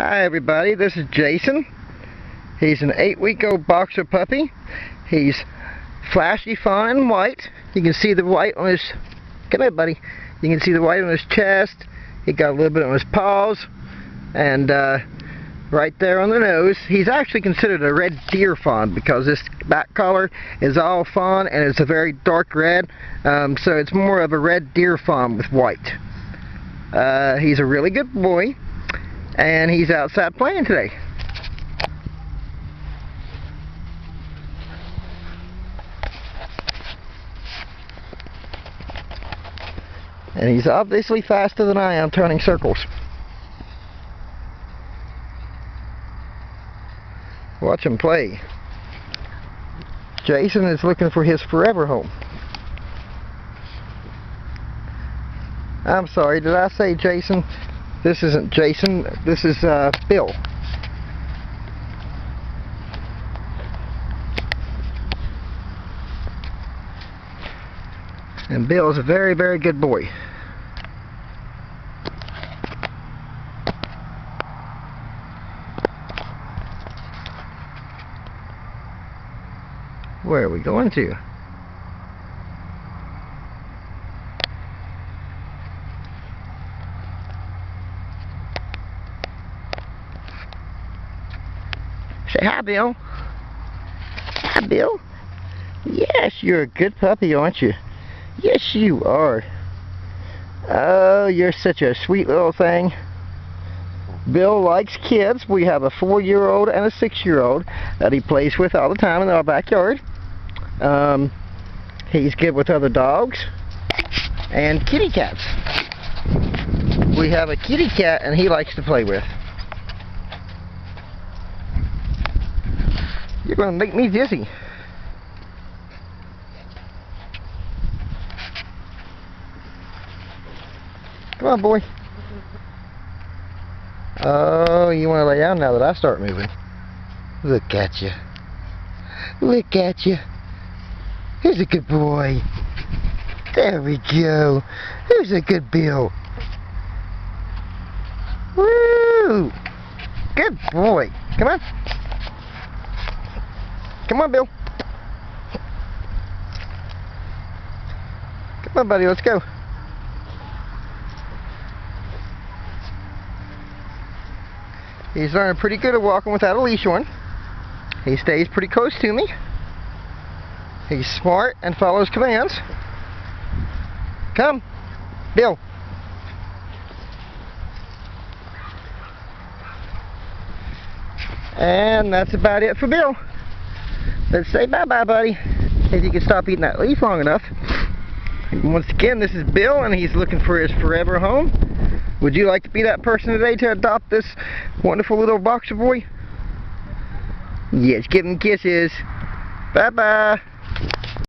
Hi everybody, this is Jason. He's an 8-week-old boxer puppy. He's flashy fawn and white. You can see the white on his, come here buddy, you can see the white on his chest. He got a little bit on his paws and right there on the nose. He's actually considered a red deer fawn because this back collar is all fawn and it's a very dark red, so it's more of a red deer fawn with white. He's a really good boy and he's outside playing today. And he's obviously faster than I am turning circles. Watch him play. Jason is looking for his forever home. I'm sorry, did I say Jason? This isn't Jason, this is Bill. And Bill is a very, very good boy. Where are we going to? Say hi, Bill. Hi, Bill. Yes, you're a good puppy, aren't you? Yes, you are. Oh, you're such a sweet little thing. Bill likes kids. We have a 4-year-old and a 6-year-old that he plays with all the time in our backyard. He's good with other dogs and kitty cats. We have a kitty cat and he likes to play with. You're going to make me dizzy. Come on, boy. Oh, you want to lay down now that I start moving? Look at you. Look at you. Here's a good boy. There we go. Who's a good Bill? Woo! Good boy. Come on. Come on, Bill. Come on, buddy. Let's go. He's learning pretty good at walking without a leash on. He stays pretty close to me. He's smart and follows commands. Come, Bill. And that's about it for Bill. Let's say bye-bye, buddy. If you can stop eating that leaf long enough. Once again, this is Bill, and he's looking for his forever home. Would you like to be that person today to adopt this wonderful little boxer boy? Yes, give him kisses. Bye-bye.